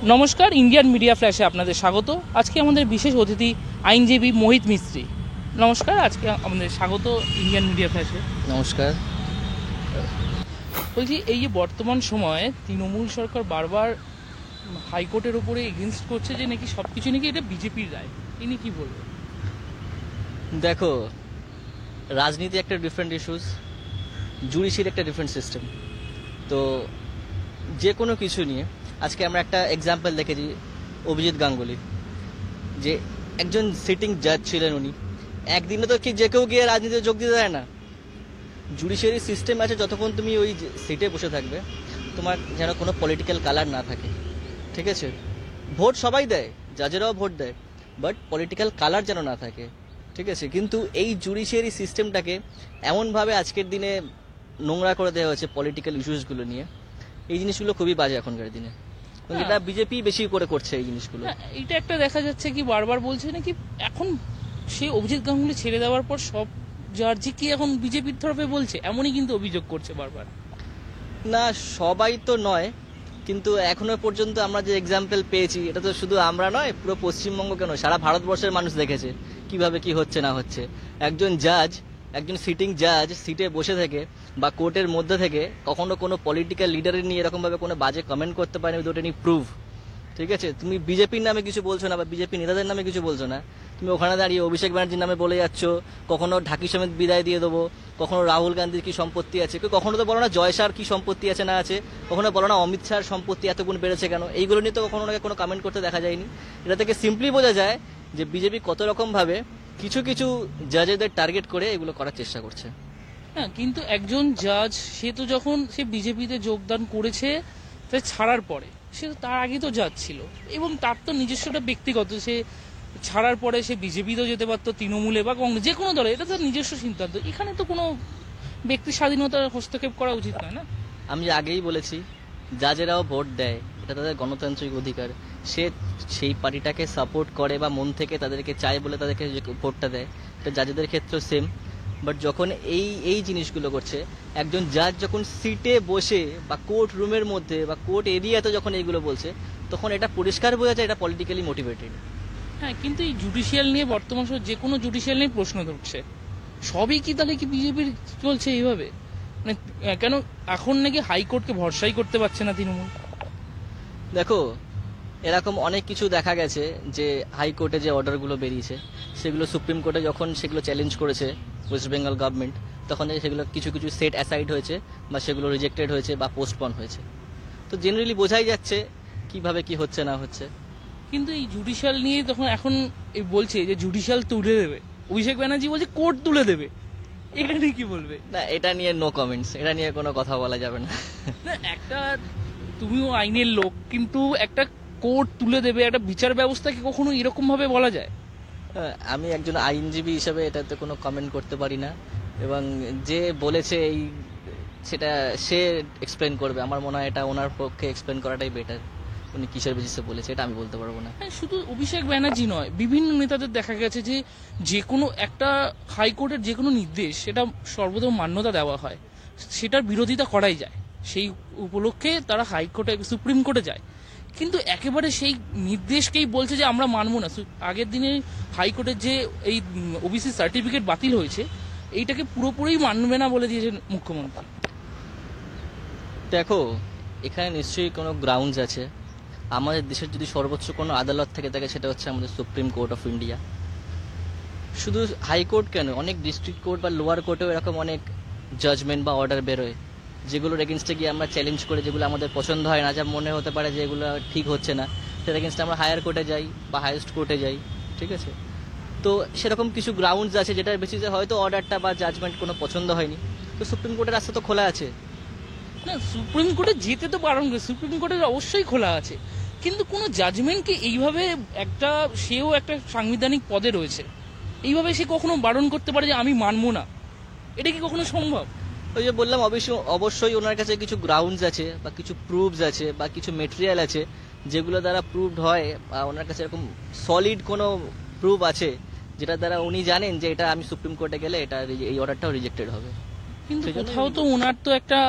নমস্কার, Indian media ফ্ল্যাশে আপনাদের স্বাগত। আজকে আমাদের বিশেষ অতিথি আইনজীবী মোহিত মিস্ত্রি। নমস্কার, আজকে আমাদের স্বাগত ইন্ডিয়ান মিডিয়া ফ্ল্যাশে। নমস্কার। বলছি, এই যে বর্তমান সময়ে তৃণমূল সরকার বারবার হাইকোর্টের উপরে এগেনস্ট করছে যে নাকি সব কিছু নাকি এটা বিজেপির রায়, ইনি কি বলবেন? দেখো, রাজনীতি একটা ডিফারেন্ট ইস্যুস, জুডিশিয়ারি একটা ডিফারেন্ট সিস্টেম। তো যে কোনো কিছু নিয়ে আজকে আমরা একটা এক্সাম্পল দেখেছি, অভিজিৎ গাঙ্গুলি, যে একজন সিটিং জাজ ছিলেন। উনি একদিনে তো কি যে কেউ গিয়ে রাজনীতিতে যোগ দিতে দেয় না। জুডিশিয়ারি সিস্টেম আছে, যতক্ষণ তুমি ওই সিটে বসে থাকবে তোমার যেন কোনো পলিটিক্যাল কালার না থাকে, ঠিক আছে? ভোট সবাই দেয়, জাজেরাও ভোট দেয়, বাট পলিটিক্যাল কালার যেন না থাকে, ঠিক আছে? কিন্তু এই জুডিশিয়ারি সিস্টেমটাকে এমনভাবে আজকের দিনে নোংরা করে দেওয়া হয়েছে পলিটিক্যাল ইস্যুসগুলো নিয়ে। এই জিনিসগুলো খুবই বাজে এখনকার দিনে, এটা বিজেপি বেশি করে করছে এই জিনিসগুলো। এটা একটা দেখা যাচ্ছে কি বারবার বলছে নাকি এখন সে অভিজিৎ গাঙ্গুলি ছেড়ে দেওয়ার পর সব জার্জি কি এখন বিজেপির তরফে বলছে, এমনই কিন্তু অভিযোগ করছে বারবার। না, সবাই তো নয়, কিন্তু এখনো পর্যন্ত আমরা যে এক্সাম্পল পেয়েছি, এটা তো শুধু আমরা নয়, পুরো পশ্চিমবঙ্গ কেন সারা ভারতবর্ষের মানুষ দেখেছে কিভাবে কি হচ্ছে না হচ্ছে। একজন জাজ, একজন সিটিং জাজ সিটে বসে থেকে বা কোর্টের মধ্যে থেকে কখনো কোনো পলিটিক্যাল লিডারের নিয়ে এরকম ভাবে কোনো বাজে কমেন্ট করতে পারেনি উইদাউট এনি প্রুফ, ঠিক আছে? তুমি বিজেপির নামে কিছু বলছো না বা বিজেপি নেতাদের নামে কিছু বলছো না, তুমি ওখানে দাঁড়িয়ে অভিষেক ব্যানার্জির নামে বলে যাচ্ছ, কখনো ঢাকি সমেত বিদায় দিয়ে দেবো, কখনো রাহুল গান্ধীর কি সম্পত্তি আছে, কখনো তো বলো না জয় শাহর কি সম্পত্তি আছে না আছে, কখনো বলো না অমিত শাহর সম্পত্তি এত গুণ বেড়েছে কেন। এইগুলো নিয়ে তো কখনো ওনাকে কোনো কমেন্ট করতে দেখা যায়নি। এটা থেকে সিম্পলি বোঝা যায় যে বিজেপি কত রকম ভাবে কিছু কিছু জাজেদের টার্গেট করে এগুলো করার চেষ্টা করছে। হ্যাঁ, কিন্তু একজন জাজ সে তো যখন সে বিজেপিতে যোগদান করেছে তাই ছাড়ার পরে, সে তো তার আগে তো জাজ ছিল এবং তার তো নিজস্বটা ব্যক্তিগত, সে ছাড়ার পরে সে বিজেপিতেও যেতে পারতো, তৃণমূলে বা কংগ্রেস, যে কোনো দলে, এটা তার নিজস্ব সিদ্ধান্ত। এখানে তো কোনো ব্যক্তি স্বাধীনতার হস্তক্ষেপ করা উচিত নয় না? আমি আগেই বলেছি, জাজেরাও ভোট দেয়, এটা তাদের গণতান্ত্রিক অধিকার। সে সেই পার্টিটাকে সাপোর্ট করে বা মন থেকে তাদেরকে চায় বলে তাদেরকে ভোটটা দেয়, এটা জাজেদের ক্ষেত্রেও সেম। বাট যখন এই এই জিনিসগুলো করছে, একজন জাজ যখন সিটে বসে বা কোর্ট রুমের মধ্যে বা কোর্ট এরিয়াতে যখন এইগুলো বলছে, তখন এটা পরিষ্কার বোঝা যায় এটা পলিটিক্যালি মোটিভেটেড। হ্যাঁ, কিন্তু এই জুডিশিয়াল নিয়ে বর্তমান সময় যে কোনো জুডিশিয়াল নিয়ে প্রশ্ন উঠছে, সবই কি তাহলে কি বিজেপির চলছে এইভাবে? মানে কেন এখন নাকি হাইকোর্টকে ভরসাই করতে পারছে না তৃণমূল? দেখো, এরকম অনেক কিছু দেখা গেছে যে হাইকোর্টে যে অর্ডারগুলো বেরিয়েছে সেগুলো সুপ্রিম কোর্টে যখন সেগুলো চ্যালেঞ্জ করেছে ওয়েস্ট বেঙ্গল গভর্নমেন্ট, তখন সেগুলো কিছু কিছু সেট অ্যাসাইড হয়েছে বা সেগুলো রিজেক্টেড হয়েছে বা পোস্টপন হয়েছে। তো জেনারেলি বোঝাই যাচ্ছে কিভাবে কি হচ্ছে না হচ্ছে। কিন্তু এই জুডিশিয়াল নিয়ে তখন এখন এই বলছে যে জুডিশিয়াল তুলে দেবে, অভিষেক ব্যানার্জি বলছে কোর্ট তুলে দেবে, এটা নিয়ে কি বলবে? না, এটা নিয়ে নো কমেন্টস, এটা নিয়ে কোনো কথা বলা যাবে না। না, একটা তুমিও আইনের লোক, কিন্তু একটা কোর্ট তুলে দেবে, একটা বিচার ব্যবস্থাকে কখনো এরকম ভাবে বলা যায়? আমি একজন আইনজীবী হিসেবে এটাতে কোনো কমেন্ট করতে পারি না, এবং যে বলেছে এই সেটা সে এক্সপ্লেন করবে। আমার মনে হয় এটা ওনার পক্ষে এক্সপ্লেন করাটাই বেটার। উনি কিসের বেসিসে বলেছে এটা আমি বলতে পারবো না। হ্যাঁ, শুধু অভিষেক ব্যানার্জি নয়, বিভিন্ন নেতাদের দেখা গেছে যে যে কোনো একটা হাইকোর্টের যে কোনো নির্দেশ সেটা সর্বদম মান্যতা দেওয়া হয়, সেটার বিরোধিতা করাই যায়, সেই উপলক্ষে তারা হাইকোর্টে সুপ্রিম কোর্টে যায়, কিন্তু একেবারে সেই নির্দেশকেই বলছে যে আমরা মানবো না। আগের দিনে হাইকোর্টের যে এই ওবিসি সার্টিফিকেট বাতিল হয়েছে, এইটাকে পুরোপুরি মানবে না বলে দিয়েছেন মুখ্যমন্ত্রী। দেখো, এখানে নিশ্চয়ই কোনো গ্রাউন্ডস আছে। আমাদের দেশের যদি সর্বোচ্চ কোনো আদালত থেকে থাকে সেটা হচ্ছে আমাদের সুপ্রিম কোর্ট অফ ইন্ডিয়া। শুধু হাইকোর্ট কেন, অনেক ডিস্ট্রিক্ট কোর্ট বা লোয়ার কোর্টেও এরকম অনেক জাজমেন্ট বা অর্ডার বেরোয় যেগুলোর এগেনস্টে গিয়ে আমরা চ্যালেঞ্জ করে, যেগুলো আমাদের পছন্দ হয় না, যা মনে হতে পারে যে এগুলো ঠিক হচ্ছে না, সেটার এগেনস্টে আমরা হায়ার কোর্টে যাই বা হাইয়েস্ট কোর্টে যাই, ঠিক আছে? তো সেরকম কিছু গ্রাউন্ডস আছে যেটার বেসিসে হয়তো অর্ডারটা বা জাজমেন্ট কোনো পছন্দ হয়নি, তো সুপ্রিম কোর্টের রাস্তা তো খোলা আছে। না, সুপ্রিম কোর্টে যেতে তো বারণ করে, সুপ্রিম কোর্টের অবশ্যই খোলা আছে, কিন্তু কোনো জাজমেন্টকে এইভাবে একটা, সেও একটা সাংবিধানিক পদে রয়েছে, এইভাবে সে কখনো বারণ করতে পারে যে আমি মানবো না? এটা কি কখনো সম্ভব? ওই যে বললাম, অবশ্যই ওনার কাছে কিছু গ্রাউন্ডস আছে বা কিছু প্রুফস আছে বা কিছু মেটেরিয়াল আছে যেগুলো দ্বারা প্রুভড হয়, বা ওনার কাছে এরকম সলিড কোনো প্রুফ আছে যেটা দ্বারা উনি জানেন যে এটা আমি সুপ্রিম কোর্টে গেলে এটা এই অর্ডারটাও রিজেক্টেড হবে। কিন্তু সেজন্যই কোথাও তো ওনার তো একটা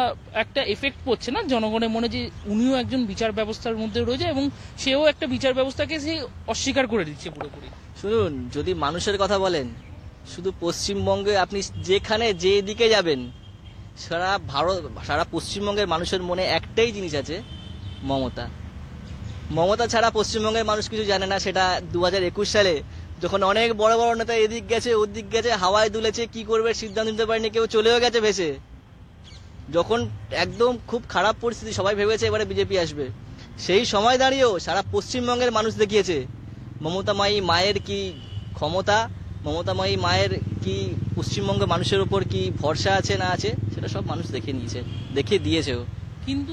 একটা এফেক্ট পড়ছে না জনগণের মনে, যে উনিও একজন বিচার ব্যবস্থার মধ্যে রয়েছে এবং সেও একটা বিচার ব্যবস্থাকে সে অস্বীকার করে দিচ্ছে পুরোপুরি। শুনুন, যদি মানুষের কথা বলেন, শুধু পশ্চিমবঙ্গে আপনি যেখানে যে দিকে যাবেন, সারা ভারত, সারা পশ্চিমবঙ্গের মানুষের মনে একটাই জিনিস আছে, মমতা। মমতা ছাড়া পশ্চিমবঙ্গের মানুষ কিছু জানে না। সেটা 2021 সালে যখন অনেক বড় বড় নেতা এদিক গেছে ওদিক গেছে, হাওয়ায় দুলেছে, কি করবে সিদ্ধান্ত নিতে পারেনি, কেউ চলেও গেছে ভেসে। যখন একদম খুব খারাপ পরিস্থিতি, সবাই ভেবেছে এবারে বিজেপি আসবে, সেই সময় দাঁড়িয়েও সারা পশ্চিমবঙ্গের মানুষ দেখিয়েছে মমতাময়ী মায়ের কি ক্ষমতা, মমতাময়ী মায়ের কি পশ্চিমবঙ্গের মানুষের উপর কি ভরসা আছে না আছে, সেটা সব মানুষ দেখে নিয়েছে, দেখে দিয়েছেও। কিন্তু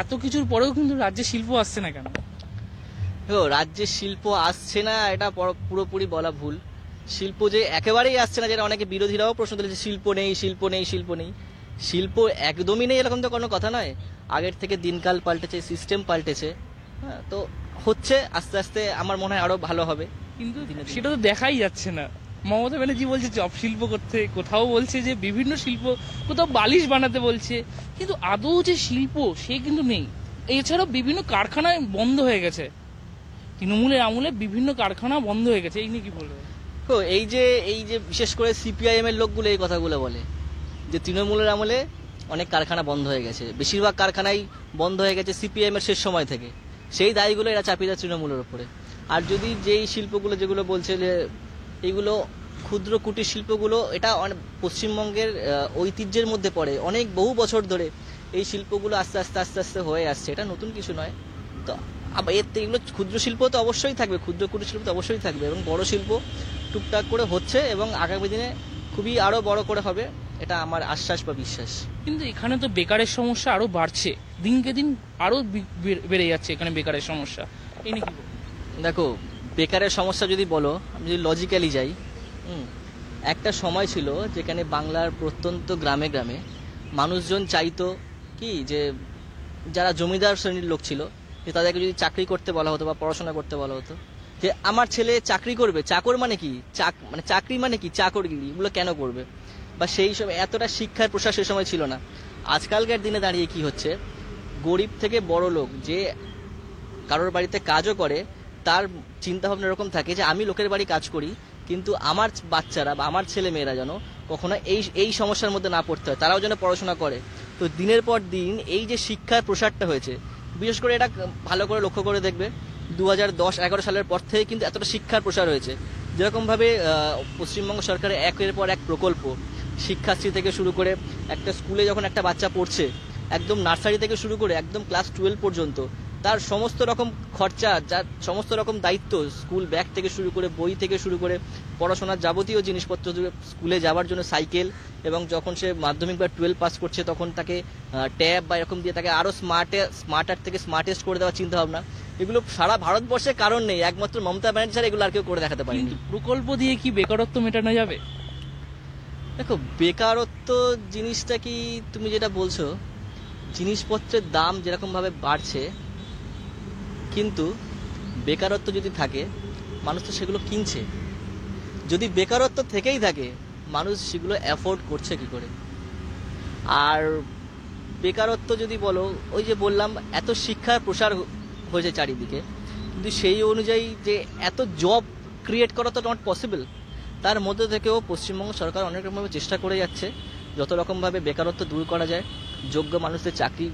এত কিছুর পরেও কিন্তু রাজ্যে শিল্প আসছে না কেন? দেখো, রাজ্যে শিল্প আসছে না এটা পুরোপুরি বলা ভুল। শিল্প যে একেবারেই আসছে না, যেটা অনেকে বিরোধীরাও প্রশ্ন তুলেছে, শিল্প নেই শিল্প নেই শিল্প নেই। শিল্প একদমই নেই এরকম তো কোনো কথা নয়। আগের থেকে দিনকাল পাল্টেছে, সিস্টেম পাল্টেছে। হ্যাঁ, তো হচ্ছে আস্তে আস্তে, আমার মনে হয় আরো ভালো হবে। কিন্তু দিনে দিনে। সেটা তো দেখাই যাচ্ছে না। মমতা ব্যানার্জি বলছে চপ শিল্প করতে, কোথাও বলছে যে বিভিন্ন শিল্প, কোথাও বালিশ বানাতে বলছে, কিন্তু আদৌ যে শিল্প সে কিন্তু নেই। এছাড়াও বিভিন্ন কারখানায় বন্ধ হয়ে গেছে, তৃণমূলের আমলে বিভিন্ন কারখানা বন্ধ হয়ে গেছে। এই নিয়ে কি বলবো? তো এই যে বিশেষ করে সিপিআইএম এর লোকগুলো এই কথাগুলো বলে যে তৃণমূলের আমলে অনেক কারখানা বন্ধ হয়ে গেছে, বেশিরভাগ কারখানাই বন্ধ হয়ে গেছে সিপিআইএম এর শেষ সময় থেকে। সেই দায়গুলো এরা চাপিয়ে দেয় তৃণমূলের উপরে। আর যদি যেই শিল্পগুলো যেগুলো বলছে যে এইগুলো ক্ষুদ্র কুটির শিল্পগুলো, এটা পশ্চিমবঙ্গের ঐতিহ্যের মধ্যে পড়ে, অনেক বহু বছর ধরে এই শিল্পগুলো আস্তে আস্তে আস্তে আস্তে হয়ে আসছে, এটা নতুন কিছু নয়। তো এর থেকে এগুলো ক্ষুদ্র শিল্প তো অবশ্যই থাকবে, ক্ষুদ্র কুটির শিল্প তো অবশ্যই থাকবে, এবং বড় শিল্প টুকটাক করে হচ্ছে এবং আগামী দিনে খুবই আরো বড় করে হবে, এটা আমার আশ্বাস বা বিশ্বাস। কিন্তু এখানে তো বেকারের সমস্যা আরো বাড়ছে, দিনকে দিন আরো বেড়ে যাচ্ছে এখানে বেকারের সমস্যা। এই নিয়ে কি বলবো? দেখো, বেকারের সমস্যা যদি বলো, আমি যদি লজিক্যালি যাই, একটা সময় ছিল যেখানে বাংলার প্রত্যন্ত গ্রামে গ্রামে মানুষজন চাইতো কি, যে যারা জমিদার শ্রেণীর লোক ছিল, যে তাদেরকে যদি চাকরি করতে বলা হতো বা পড়াশোনা করতে বলা হতো, যে আমার ছেলে চাকরি করবে, চাকর মানে কি, মানে চাকরি মানে কি, চাকরগিরি, এগুলো কেন করবে, বা সেই সময় এতটা শিক্ষার প্রসার সে সময় ছিল না। আজকালকার দিনে দাঁড়িয়ে কি হচ্ছে, গরিব থেকে বড় লোক যে কারোর বাড়িতে কাজও করে, তার চিন্তা ভাবনা এরকম থাকে যে আমি লোকের বাড়ি কাজ করি, কিন্তু আমার বাচ্চারা বা আমার ছেলে মেয়েরা যেন কখনো এই সমস্যার মধ্যে না পড়তে হয়, তারাও যেন পড়াশোনা করে। তো দিনের পর দিন এই যে শিক্ষার প্রসারটা হয়েছে, বিশেষ করে এটা ভালো করে লক্ষ্য করে দেখবে, 2010-11 সালের পর থেকে কিন্তু এতটা শিক্ষার প্রসার হয়েছে। যেরকমভাবে পশ্চিমবঙ্গ সরকারের একের পর এক প্রকল্প, শিক্ষাশ্রী থেকে শুরু করে, একটা স্কুলে যখন একটা বাচ্চা পড়ছে, একদম নার্সারি থেকে শুরু করে একদম ক্লাস 12 পর্যন্ত, তার সমস্ত রকম খরচা, যার সমস্ত রকম দায়িত্ব, স্কুল ব্যাগ থেকে শুরু করে, বই থেকে শুরু করে, পড়াশোনার যাবতীয় জিনিসপত্র, স্কুলে যাওয়ার জন্য সাইকেল, এবং যখন সে মাধ্যমিক বা 12 পাস করছে তখন তাকে ট্যাব বা এরকম দিয়ে তাকে আরো স্মার্টার থেকে স্মার্টেস্ট করে দেওয়ার চিন্তা ভাবনা, এগুলো সারা ভারতবর্ষে কারণ নেই, একমাত্র মমতা ব্যানার্জি ছাড়া এগুলো আর কেউ করে দেখাতে পারেনি। কিন্তু প্রকল্প দিয়ে কি বেকারত্ব মেটানো যাবে? দেখো, বেকারত্ব জিনিসটা কি, তুমি যেটা বলছো, জিনিসপত্রের দাম যেরকম ভাবে বাড়ছে, কিন্তু বেকারত্ব যদি থাকে মানুষ তো সেগুলো কিনছে। যদি বেকারত্ব থেকেই থাকে, মানুষ সেগুলো অ্যাফোর্ড করছে কি করে? আর বেকারত্ব যদি বলো, ওই যে বললাম এত শিক্ষার প্রসার হয়েছে চারিদিকে, কিন্তু সেই অনুযায়ী যে এত জব ক্রিয়েট করা তো নট পসিবল। তার মধ্যে থেকেও পশ্চিমবঙ্গ সরকার অনেক রকমভাবে চেষ্টা করে যাচ্ছে, যত রকমভাবে বেকারত্ব দূর করা যায়, যোগ্য মানুষদের চাকরি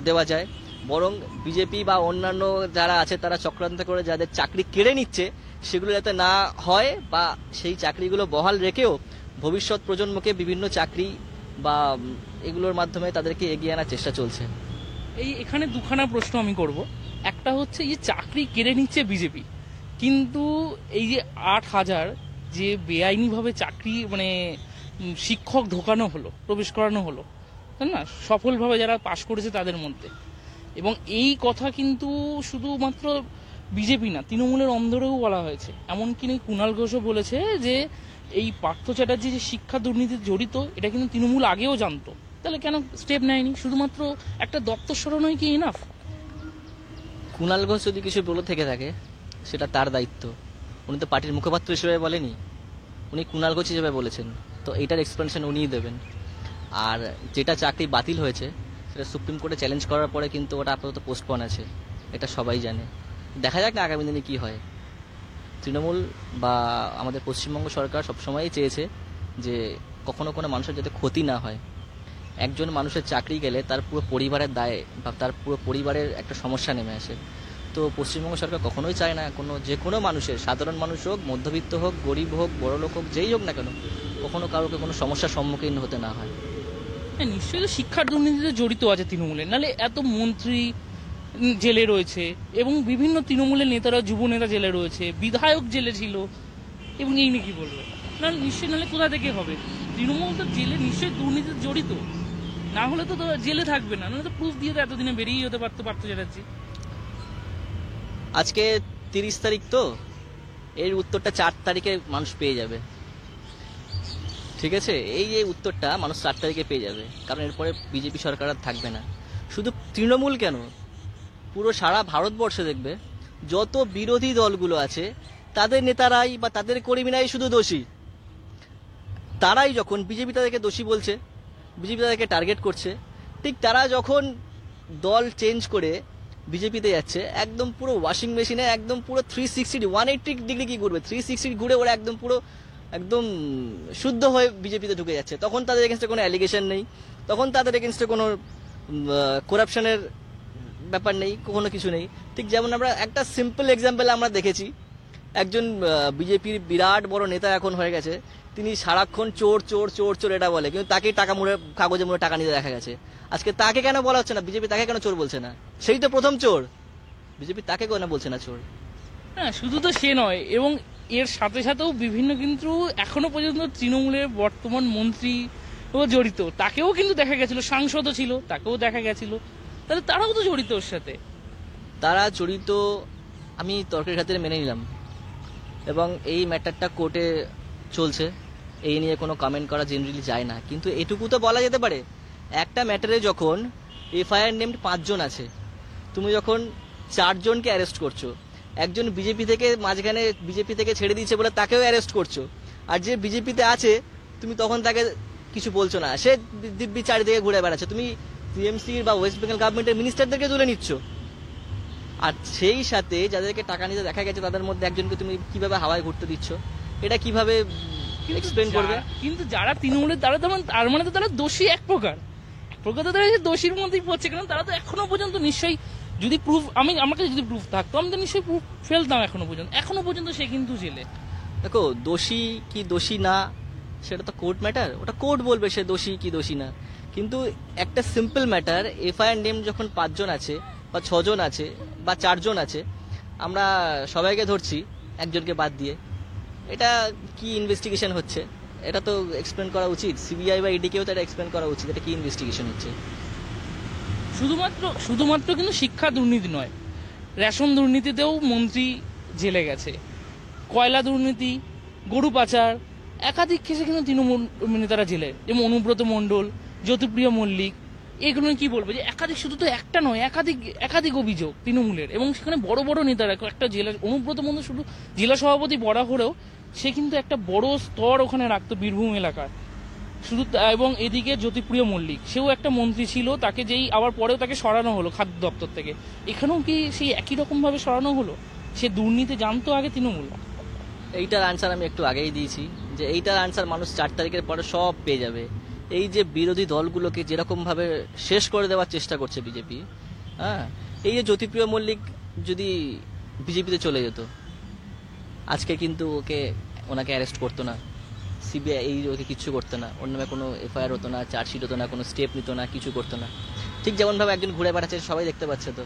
দেওয়া যায়। বরং বিজেপি বা অন্যান্য যারা আছে তারা চক্রান্ত করে যাদের চাকরি কেড়ে নিচ্ছে, সেগুলো যাতে না হয়, বা সেই চাকরিগুলো বহাল রেখেও ভবিষ্যৎ প্রজন্মকে বিভিন্ন চাকরি বা এগুলোর মাধ্যমে তাদেরকে এগিয়ে আনার চেষ্টা চলছে। এখানে দুখানা প্রশ্ন আমি করব। একটা হচ্ছে যে চাকরি কেড়ে নিচ্ছে বিজেপি, কিন্তু এই যে 8,000 যে বেআইনিভাবে চাকরি মানে শিক্ষক ঢোকানো হলো, প্রবেশ করানো হলো, তাই না, সফলভাবে যারা পাশ করেছে তাদের মধ্যে, এবং এই কথা কিন্তু শুধুমাত্র বিজেপি না, তৃণমূলের অন্দরেও বলা হয়েছে। এমনকি কুণাল ঘোষও বলেছে যে এই পার্থ চ্যাটার্জি যে শিক্ষা দুর্নীতিতে জড়িত, এটা কিন্তু তৃণমূল আগেও জানতো। তাহলে কেন স্টেপ নেয়নি? শুধুমাত্র একটা দপ্তর সরানোই কি ইনাফ? কুণাল ঘোষ যদি কিছু বলে থেকে থাকে, সেটা তার দায়িত্ব। উনি তো পার্টির মুখপাত্র হিসেবে বলেনি, উনি কুণাল ঘোষ হিসেবে বলেছেন, তো এইটার এক্সপ্লেনেশন উনিই দেবেন। আর যেটা চাকরি বাতিল হয়েছে সেটা সুপ্রিম কোর্টে চ্যালেঞ্জ করার পরে কিন্তু ওটা আপাতত পোস্টপন আছে, এটা সবাই জানে। দেখা যাক না আগামী দিনে কি হয়। তৃণমূল বা আমাদের পশ্চিমবঙ্গ সরকার সবসময়ই চেয়েছে যে কখনো কোনো মানুষের যাতে ক্ষতি না হয়। একজন মানুষের চাকরি গেলে তার পুরো পরিবারের দায়ে বা তার পুরো পরিবারের একটা সমস্যা নেমে আসে। তো পশ্চিমবঙ্গ সরকার কখনোই চায় না যে কোনো মানুষের, সাধারণ মানুষ হোক, মধ্যবিত্ত হোক, গরিব হোক, বড়লোক হোক, যেই হোক না কেন, কখনো কারোকে কোনো সমস্যার সম্মুখীন হতে না হয়। হ্যাঁ, নিশ্চয়ই তো শিক্ষার দুর্নীতিতে জড়িত আছে তৃণমূলের, নাহলে এত মন্ত্রী জেলে রয়েছে এবং বিভিন্ন তৃণমূলের নেতারা, যুব নেতা জেলে রয়েছে, বিধায়ক জেলে ছিল, এবং এই নিয়ে কি বলবো? না নিশ্চয়ই, নাহলে কোথা থেকে হবে? তৃণমূল তো জেলে নিশ্চয়ই দুর্নীতিতে জড়িত, না হলে তো জেলে থাকবে না, নাহলে তো প্রুফ দিয়ে তো এতদিনে বেরিয়ে যেতে পারতো চ্যাটার্জি। আজকে 30 তারিখ, তো এর উত্তরটা 4 তারিখে মানুষ পেয়ে যাবে। ঠিক আছে, এই উত্তরটা মানুষ 4 তারিখে পেয়ে যাবে, কারণ এরপরে বিজেপি সরকার আর থাকবে না। শুধু তৃণমূল কেন, পুরো সারা ভারতবর্ষে দেখবে যত বিরোধী দলগুলো আছে তাদের নেতারাই বা তাদের কর্মীরাই শুধু দোষী। তারাই যখন বিজেপি তাদেরকে দোষী বলছে, বিজেপি তাদেরকে টার্গেট করছে, ঠিক তারা যখন দল চেঞ্জ করে বিজেপিতে যাচ্ছে, একদম পুরো ওয়াশিং মেশিনে একদম পুরো 180 ডিগ্রি কি করবে, 360 ঘুরে ওরা একদম পুরো একদম শুদ্ধ হয়ে বিজেপিতে ঢুকে যাচ্ছে। তখন তাদের এগেনস্টে কোনো অ্যালিগেশন নেই, তখন তাদের এগেনস্টে কোনো করাপশনের ব্যাপার নেই, কোনো কিছু নেই। ঠিক যেমন আমরা একটা সিম্পল এক্সাম্পল আমরা দেখেছি, একজন বিজেপির বিরাট বড় নেতা এখন হয়ে গেছে, তিনি সারাক্ষণ চোর চোর চোর চোর এটা বলে, কিন্তু তাকেই টাকা মুড়ে, কাগজে মুড়ে টাকা নিতে দেখা গেছে। আজকে তাকে কেন বলা হচ্ছে না, বিজেপি তাকে কেন চোর বলছে না? সেই তো প্রথম চোর, বিজেপি তাকে কেন বলছে না চোর? হ্যাঁ, শুধু তো সে নয়, এবং এর সাথে সাথেও বিভিন্ন কিন্তু এখনো পর্যন্ত তৃণমূলের বর্তমান মন্ত্রী ও জড়িত, তাকেও কিন্তু দেখা গেছিল, সাংসদও ছিল, তাকেও দেখা গেছিল, তাহলে তারাও তো জড়িত ওর সাথে। তারা জড়িত, আমি তর্কের খাতিরে মেনে নিলাম, এবং এই ম্যাটারটা কোর্টে চলছে, এই নিয়ে কোনো কমেন্ট করা জেনারেলি যায় না। কিন্তু এটুকু তো বলা যেতে পারে, একটা ম্যাটারে যখন এফআইআর নেমড 5 জন আছে, তুমি যখন 4 জনকে অ্যারেস্ট করছো, একজন বিজেপি থেকে মাঝখানে বিজেপি থেকে ছেড়ে দিয়েছে বলে তাকেও অ্যারেস্ট করছো, আর যে বিজেপিতে আছে তুমি তখন তাকে কিছু বলছো না, সে দিব্যি চারিদিকে ঘুরে বেড়াচ্ছে, তুমি টিএমসি বা ওয়েস্ট বেঙ্গল গভর্নমেন্টের মিনিস্টারদেরকে তুলে নিচ্ছ। আর সেই সাথে যাদেরকে টাকা নিতে দেখা গেছে তাদের মধ্যে একজনকে তুমি কিভাবে হাওয়ায় ঘুরতে দিচ্ছ, এটা কিভাবে এক্সপ্লেন করবে? কিন্তু যারা তৃণমূলের, তার মানে তো তারা দোষী এক প্রকার তো তারা দোষীর মধ্যেই পড়ছে, কারণ তারা তো এখনো পর্যন্ত নিশ্চয়ই, যদি প্রুফ আমাকে যদি প্রুফ থাকতো আমি তো নিশ্চয়ই প্রুফ ফেলতাম। এখনো পর্যন্ত সে কিন্তু জেলে। দেখো, দোষী কি দোষী না সেটা তো কোর্ট ম্যাটার, ওটা কোর্ট বলবে সে দোষী কি দোষী না। কিন্তু একটা সিম্পল ম্যাটার, এফআইআর নেম যখন 5 জন আছে বা 6 জন আছে বা 4 জন আছে, আমরা সবাইকে ধরছি একজনকে বাদ দিয়ে, এটা কি ইনভেস্টিগেশন হচ্ছে? এটা তো এক্সপ্লেন করা উচিত, সিবিআই বা ইডিকেও তো এটা এক্সপ্লেন করা উচিত, এটা কি ইনভেস্টিগেশন হচ্ছে। শুধুমাত্র কিন্তু শিক্ষা দুর্নীতি নয়, রেশন দুর্নীতিতেও মন্ত্রী জেলে গেছে, কয়লা দুর্নীতি, গরু পাচার, একাধিক কেসে কিন্তু তৃণমূল নেতারা জেলে, যেমন অনুব্রত মণ্ডল, জ্যোতিপ্রিয় মল্লিক, এগুলো কি বলবো যে একাধিক, শুধু তো একটা নয়, একাধিক অভিযোগ তৃণমূলের, এবং সেখানে বড় বড় নেতারা, একটা জেলা অনুব্রত মণ্ডল শুধু জেলা সভাপতি বড় হলেও সে কিন্তু একটা বড় স্তর ওখানে রাখতো বীরভূম এলাকার, শুধু এবং এদিকে জ্যোতিপ্রিয় মল্লিক, সেও একটা মন্ত্রী ছিল, তাকে যেই আবার পরেও তাকে সরানো হলো খাদ্য দপ্তর থেকে, এখানেও কি সেই একই রকম ভাবে সরানো হলো? সে দুর্নীতি জানতো আগে তৃণমূল। এইটার আনসার আমি একটু আগেই দিয়েছি, যে এইটার আনসার মানুষ 4 তারিখের পরে সব পেয়ে যাবে। এই যে বিরোধী দলগুলোকে যেরকম ভাবে শেষ করে দেওয়ার চেষ্টা করছে বিজেপি, হ্যাঁ, এই যে জ্যোতিপ্রিয় মল্লিক যদি বিজেপিতে চলে যেত, আজকে কিন্তু ওনাকে অ্যারেস্ট করতো না, সিবিআই ওকে কিচ্ছু করতো না, ওর নামে কোনো এফআইআর হতো না, চার্জশিট হতো না, কোনো স্টেপ নিত না, কিছু করতো না। ঠিক যেমনভাবে একজন ঘুরে বেড়াচ্ছে সবাই দেখতে পাচ্ছে, তো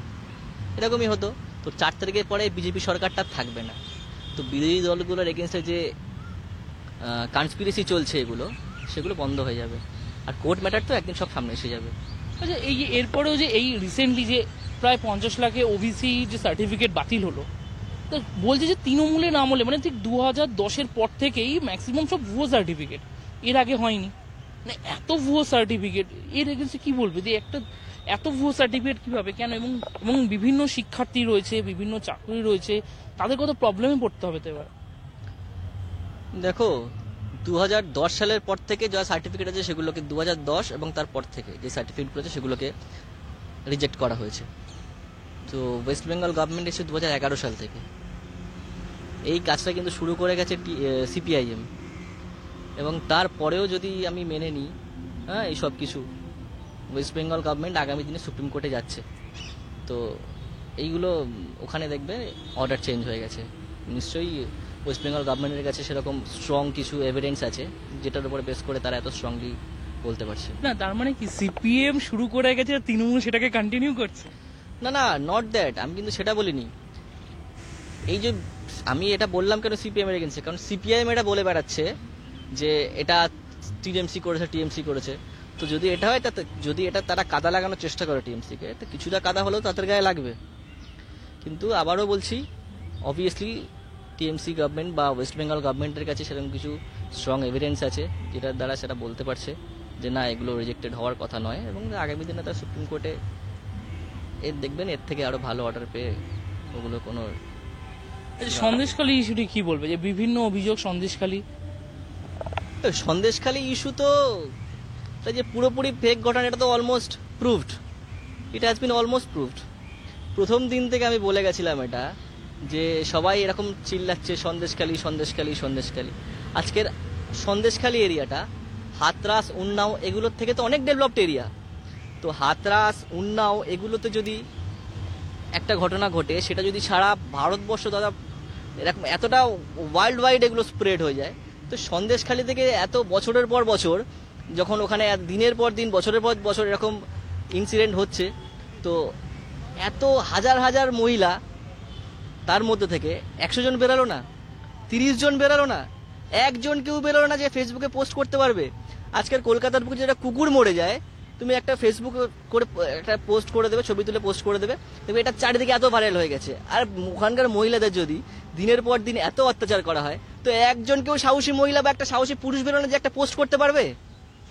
এরকমই হতো। তো 4 তারিখের পরে বিজেপি সরকারটা থাকবে না, তো বিরোধী দলগুলোর এগেনস্টে যে কনস্পিরেসি চলছে সেগুলো বন্ধ হয়ে যাবে, আর কোর্ট ম্যাটার তো একদিন সব সামনে এসে যাবে। আচ্ছা, এই যে এরপরেও যে এই রিসেন্টলি যে প্রায় 50 লাখে ওবিসি যে সার্টিফিকেট বাতিল হলো, তো বলছে যে তৃণমূলের আমলে, মানে ঠিক 2010-এর পর থেকেই ম্যাক্সিমাম সব ভুয়ো সার্টিফিকেট, এর আগে হয়নি, মানে এত ভুয়ো সার্টিফিকেট, এর এগেন্সে কি বলবে যে একটা এত ভুয়ো সার্টিফিকেট কিভাবে, কেন? এবং বিভিন্ন শিক্ষার্থী রয়েছে, বিভিন্ন চাকরি রয়েছে, তাদের কত প্রবলেমে পড়তে হবে তো এবার। দেখো, 2010 সালের পর থেকে যা সার্টিফিকেট আছে সেগুলোকে 2010 এবং তারপর থেকে যে সার্টিফিকেটগুলো আছে সেগুলোকে রিজেক্ট করা হয়েছে। তো ওয়েস্ট বেঙ্গল গভর্নমেন্ট এসে 2011 সাল থেকে এই কাজটা কিন্তু শুরু করে গেছে সিপিআইএম, এবং তারপরেও যদি আমি মেনে নিই এই সব কিছু, ওয়েস্ট বেঙ্গল গভর্নমেন্ট আগামী দিনে সুপ্রিম কোর্টে যাচ্ছে। তো এইগুলো ওখানে দেখবে অর্ডার চেঞ্জ হয়ে গেছে। নিশ্চয়ই ওয়েস্ট বেঙ্গল গভর্নমেন্টের কাছে সেরকম স্ট্রং কিছু এভিডেন্স আছে যেটার উপরে বেস করে তারা এত স্ট্রংলি বলতে পারছে। না, তার মানে কি সিপিএম শুরু করে গেছে আর তৃণমূল সেটাকে কন্টিনিউ করছে? না না, নট দ্যাট, আমি কিন্তু সেটা বলিনি। এই যে আমি এটা বললাম কেন সিপিএম এর এগেন্সে, কারণ সিপিআইএম এটা বলে বেড়াচ্ছে যে এটা টিএমসি করেছে, টিএমসি করেছে। তো যদি এটা হয়, যদি এটা তারা কাদা লাগানোর চেষ্টা করে টিএমসিকে, তো কিছুটা কাদা হলেও তাদের গায়ে লাগবে। কিন্তু আবারও বলছি, অবভিয়াসলি টিএমসি গভর্নমেন্ট বা ওয়েস্ট বেঙ্গল গভর্নমেন্টের কাছে সেরকম কিছু স্ট্রং এভিডেন্স আছে যেটার দ্বারা সেটা বলতে পারছে যে না, এগুলো রিজেক্টেড হওয়ার কথা নয়, এবং আগামী দিনে তারা সুপ্রিম কোর্টে দেখবেন এর থেকে আরো ভালো অর্ডার পেয়ে ওগুলো কোনো। সন্দেশখালী ইস্যুটি কি বলবে, যে বিভিন্ন অভিযোগ সন্দেশখালী ইস্যু তো যে পুরোপুরি ফেক ঘটনা, এটা তো almost proved, it has been almost proved. প্রথম দিন থেকে আমি বলে গেছিলাম এটা, যে সবাই এরকম চিল্লাচ্ছে সন্দেশখালী সন্দেশখালী সন্দেশখালী। আজকের সন্দেশখালী এরিয়াটা হাতরাস, উন্নাও এগুলোর থেকে তো অনেক ডেভেলপড এরিয়া। তো হাতরাস, উন্নাও এগুলোতে যদি একটা ঘটনা ঘটে, সেটা যদি সারা ভারতবর্ষ দাদা এরকম এতটা ওয়ার্ল্ড ওয়াইড এগুলো স্প্রেড হয়ে যায়, তো সন্দেশখালী থেকে এত বছরের পর বছর যখন ওখানে দিনের পর দিন, বছরের পর বছর এরকম ইনসিডেন্ট হচ্ছে, তো এত হাজার হাজার মহিলা, তার মধ্যে থেকে 100 জন বেরালো না, 30 জন বেরালো না, একজন কেউ বেরোলো না যে ফেসবুকে পোস্ট করতে পারবে। আজকের কলকাতার বুকে যেটা কুকুর মরে যায়, তুমি একটা ফেসবুক করে একটা পোস্ট করে দেবে, ছবি তুলে পোস্ট করে দেবে, দেখবে এটা চারিদিকে এত ভাইরাল হয়ে গেছে। আর ওখানকার মহিলাদের যদি দিনের পর দিন এত অত্যাচার করা হয়, তো একজন কেউ সাহসী মহিলা বা একটা সাহসী পুরুষ বেরোনো যে একটা পোস্ট করতে পারবে?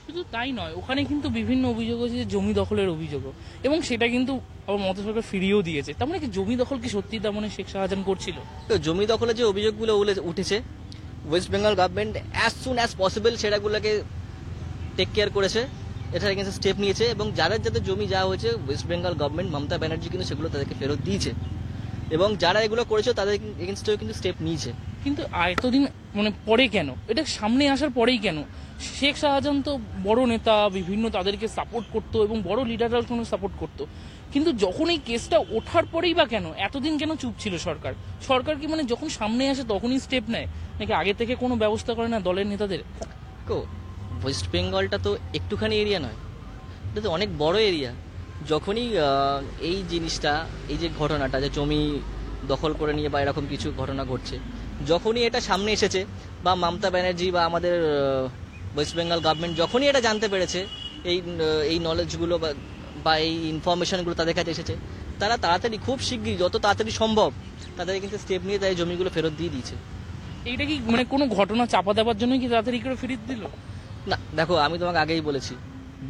শুধু তাই নয়, ওখানে কিন্তু বিভিন্ন অভিযোগ আছে, যে জমি দখলের অভিযোগও, এবং সেটা কিন্তু আবার মমতা সরকার ফিরিয়েও দিয়েছে। তার মানে কি জমি দখল কি সত্যি তার মানে শেখ শাহজাহান করছিল? তো জমি দখলের যে অভিযোগগুলো উঠেছে, West Bengal government as soon as possible সেটাগুলোকে টেক কেয়ার করেছে, এটার এগেন্সে স্টেপ নিয়েছে, এবং যাদের জমি যাওয়া হয়েছে ওয়েস্ট বেঙ্গল গভর্নমেন্ট, মমতা ব্যানার্জি কিন্তু সেগুলো তাদেরকে ফেরত দিয়েছে, এবং যারা এগুলো করেছে তাদের এগেন্সটেও কিন্তু স্টেপ নিয়েছে। কিন্তু এতদিন মানে পরে কেন এটা সামনে আসার পরেই কেন? শেখ শাহজাহান তো বড় নেতা, বিভিন্ন তাদেরকে সাপোর্ট করতো এবং বড় লিডাররাও কোনো সাপোর্ট করতো, কিন্তু যখন এই কেসটা ওঠার পরেই বা কেন এতদিন কেন চুপ ছিল সরকার? সরকার কি মানে যখন সামনে আসে তখনই স্টেপ নেয়, নাকি আগে থেকে কোনো ব্যবস্থা করে না দলের নেতাদের? ওয়েস্ট বেঙ্গলটা তো একটুখানি এরিয়া নয়, এটা তো অনেক বড় এরিয়া। যখনই এই জিনিসটা, এই যে ঘটনাটা, যে জমি দখল করে নিয়ে বা এরকম কিছু ঘটনা ঘটছে, যখনই এটা সামনে এসেছে, বা মমতা ব্যানার্জি বা আমাদের ওয়েস্ট বেঙ্গল গভর্নমেন্ট যখনই এটা জানতে পেরেছে, এই নলেজগুলো বা এই ইনফরমেশনগুলো তাদের কাছে এসেছে, তারা তাড়াতাড়ি, খুব শিগগিরই, যত তাড়াতাড়ি সম্ভব তাদের কিন্তু স্টেপ নিয়ে তাই জমিগুলো ফেরত দিয়ে দিয়েছে। এইটা কি মানে কোনো ঘটনা চাপা দেওয়ার জন্য কি তাড়াতাড়ি করে ফেরত দিল? না দেখো, আমি তোমাকে আগেই বলেছি,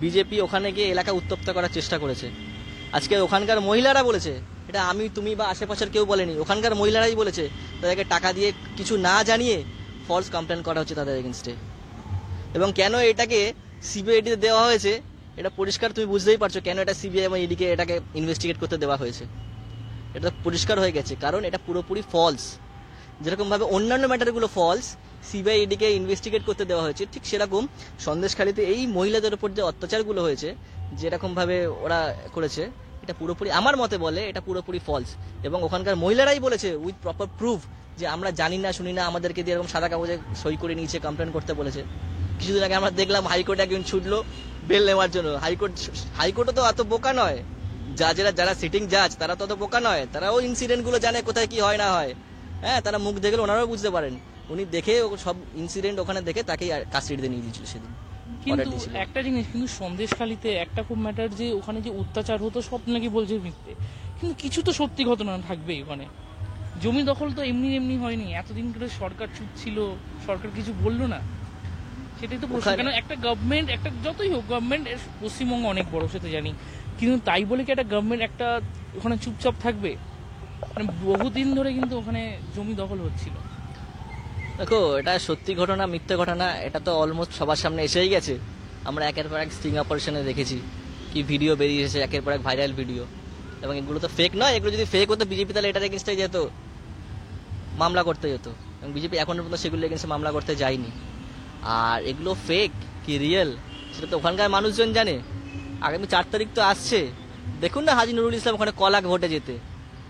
বিজেপি ওখানে গিয়ে এলাকা উত্তপ্ত করার চেষ্টা করেছে। আজকে ওখানকার মহিলারা বলেছে, এটা আমি, তুমি বা আশেপাশের কেউ বলেনি, ওখানকার মহিলারাই বলেছে তাদেরকে টাকা দিয়ে কিছু না জানিয়ে ফলস কমপ্লেন করা হচ্ছে তাদের এগেনস্টে। এবং কেন এটাকে সিবিআইডিতে দেওয়া হয়েছে, এটা পরিষ্কার, তুমি বুঝতেই পারছো কেন এটা সিবিআই এবং ইডিকে এটাকে ইনভেস্টিগেট করতে দেওয়া হয়েছে। এটা পরিষ্কার হয়ে গেছে, কারণ এটা পুরোপুরি ফলস। যেরকম ভাবে অন্যান্য ম্যাটারগুলো ফলস, সিবিআই ইডিকে ইনভেস্টিগেট করতে দেওয়া হয়েছে, ঠিক সেরকম সন্দেশখালীতে এই মহিলাদের উপর যে অত্যাচারগুলো হয়েছে, যেরকম ভাবে ওরা করেছে, এটা পুরোপুরি, আমার মতে বলে এটা পুরোপুরি ফলস। এবং ওখানকার মহিলারাই বলেছে উইথ প্রপার প্রুফ যে আমরা জানি না, শুনি না, আমাদেরকে দিয়ে এরকম সাদা কাগজে সই করে নিয়েছে, কমপ্লেন করতে বলেছে। কিছুদিন আগে আমরা দেখলাম হাইকোর্টে একজন ছুটলো বেল নেওয়ার জন্য। হাইকোর্টও তো এত বোকা নয়, যারা সিটিং জাজ তারা তো অত বোকা নয়, তারাও ইনসিডেন্ট গুলো জানে, কোথায় কি হয় না হয়। হ্যাঁ, তারা মুখ দেখলে ওনারাও বুঝতে পারেন। উনি দেখে সব ইনসিডেন্ট ওখানে দেখে তাকেই কাস্টডিতে নিয়ে দিয়েছিল সেদিন। কিন্তু একটা জিনিস, কিন্তু সন্দেশখালীতে একটা খুব ম্যাটার, যে ওখানে যে অত্যাচার হতো সব নাকি বলছে মিথ্যে, কিন্তু কিছু তো সত্যি ঘটনা থাকবেই ওখানে। জমি দখল তো এমনি এমনি হয়নি, এতদিন ধরে সরকার চুপ ছিল, সরকার কিছু বললো না, সেটাই তো প্রশ্ন। কেন একটা গভর্নমেন্ট, একটা যতই হোক গভর্নমেন্ট, পশ্চিমবঙ্গ অনেক বড় সেটা জানি, কিন্তু তাই বলে কি একটা গভর্নমেন্ট একটা ওখানে চুপচাপ থাকবে? মানে বহুদিন ধরে কিন্তু ওখানে জমি দখল হচ্ছিল। দেখো, এটা সত্যি ঘটনা মিথ্যে ঘটনা এটা তো অলমোস্ট সবার সামনে এসেই গেছে। আমরা একের পর এক স্টিং অপারেশনে দেখেছি কি ভিডিও বেরিয়ে এসেছে, একের পর এক ভাইরাল ভিডিও। এবং এগুলো তো ফেক নয়, এগুলো যদি ফেক হতো বিজেপি তাহলে এটার এগেনস্টে যেত, মামলা করতে যেত। এবং বিজেপি এখনো পর্যন্ত সেগুলো এগেনস্টে মামলা করতে যায়নি। আর এগুলো ফেক কি রিয়েল সেটা তো ওখানকার মানুষজন জানে। আগামী 4 তারিখ তো আসছে, দেখুন না হাজী নুরুল ইসলাম ওখানে কলাক ভোটে যেতে,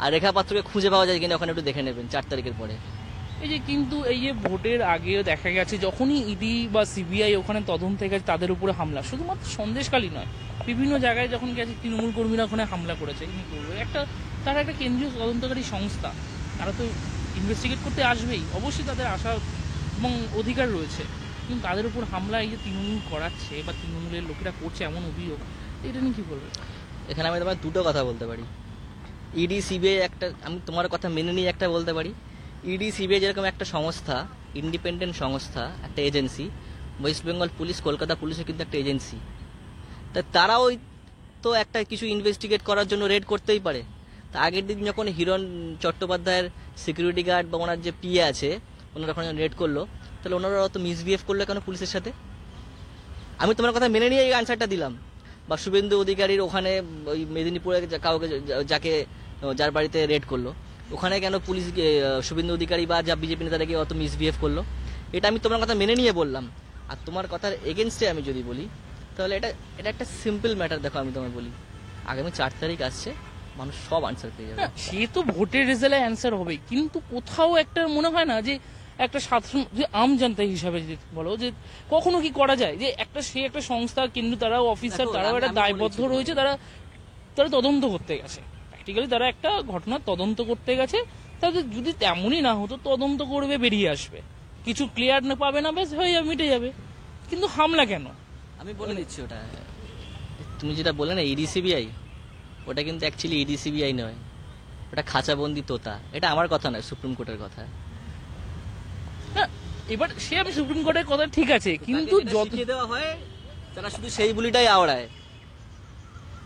আর রেখা পাত্রকে খুঁজে পাওয়া যায় কিনা ওখানে একটু দেখে নেবেন 4 তারিখের পরে। এই যে কিন্তু এই যে ভোটের আগেও দেখা গেছে যখনই ইডি বা সিবিআই ওখানে তদন্তে গেছে তাদের উপরে হামলা, শুধুমাত্র সন্দেশখালী নয়, বিভিন্ন জায়গায় যখন গেছে তৃণমূল কর্মীরা ওখানে হামলা করেছে। কি করবে, তারা একটা কেন্দ্রীয় তদন্তকারী সংস্থা, তারা তো ইনভেস্টিগেট করতে আসবেই, অবশ্যই তাদের আশা এবং অধিকার রয়েছে। কিন্তু তাদের উপর হামলা এই যে তৃণমূল করাচ্ছে বা তৃণমূলের লোকেরা করছে এমন অভিযোগ, এটা নিয়ে কি বলবে? এখানে আমি তোমার দুটো কথা বলতে পারি। ইডি সিবিআই একটা, আমি তোমার কথা মেনে নিয়ে একটা বলতে পারি। ইডি সিবিআই যেরকম একটা সংস্থা, ইন্ডিপেন্ডেন্ট সংস্থা, একটা agency, West Bengal police, Kolkata পুলিশও কিন্তু একটা এজেন্সি। তা তারাও তো একটা কিছু ইনভেস্টিগেট করার জন্য রেড করতেই পারে। তা আগের দিন যখন হিরণ চট্টোপাধ্যায়ের সিকিউরিটি গার্ড বা ওনার যে পিএ আছে ওনারা ওখানে রেড করলো, তাহলে ওনারা অত মিসবিহেভ করলো কেন পুলিশের সাথে? আমি তোমার কথা মেনে নিয়ে এই আনসারটা দিলাম। বা শুভেন্দু অধিকারীর ওখানে ওই মেদিনীপুরে কাউকে যার বাড়িতে রেড করলো, ওখানে কেন পুলিশ শুভেন্দু অধিকারী বা যা বিজেপি নেতারা গিয়ে অত মিসবিহেভ করলো? এটা আমি তোমার কথা মেনে নিয়ে বললাম। আর তোমার কথার এগেনস্টে আমি যদি বলি তাহলে এটা এটা একটা সিম্পল ম্যাটার। দেখো আমি তোমায় বলি, আগামী 4 তারিখ আসছে, মানুষ সব আনসার পেয়ে যাবে। হ্যাঁ, সে তো ভোটের রেজাল্টে অ্যান্সার হবে, কিন্তু কোথাও একটা মনে হয় না যে একটা সাধারণ যে আম জনতা হিসাবে যে বলো যে কখনো কি করা যায় যে একটা সংস্থা, কিন্তু তারাও অফিসার, দেখো, তারাও একটা আমি দায়বদ্ধ বলেছি রয়েছে, তারা তদন্ত করতে গেছে, প্র্যাকটিক্যালি তারা একটা ঘটনার তদন্ত করতে গেছে। তাদের যদি তেমনই না হতো, তদন্ত করবে, বেরিয়ে আসবে, কিছু ক্লিয়ার না পাবে না, ব্যাস হয়ে যাবে, মিটে যাবে। কিন্তু হামলা কেন? আমি বলে দিচ্ছি, ওটা তুমি যেটা বললে না ইডি সিবিআই, ওটা কিন্তু অ্যাকচুয়ালি ইডি সিবিআই নয়, ওটা খাঁচাবন্দি তোতা। এটা আমার কথা নয়, সুপ্রিম কোর্টের কথা। না, এবার সে আমি সুপ্রিম কোর্টের কথা ঠিক আছে, কিন্তু যত দেওয়া হয় তারা শুধু সেই বুলিটাই আওড়ায়।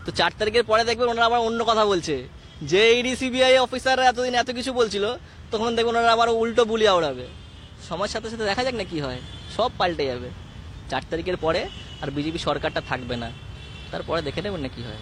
তো 4 তারিখের পরে দেখবেন ওনারা আবার অন্য কথা বলছে। যে ইডি সিবিআই অফিসাররা এতদিন এত কিছু বলছিল, তখন দেখবেন ওনারা আবার উল্টো বুলি আওড়াবে। সময়ের সাথে সাথে দেখা যাক না কি হয়, সব পাল্টে যাবে 4 তারিখের পরে। আর বিজেপি সরকারটা থাকবে না, তারপরে দেখে নেবেন না কি হয়।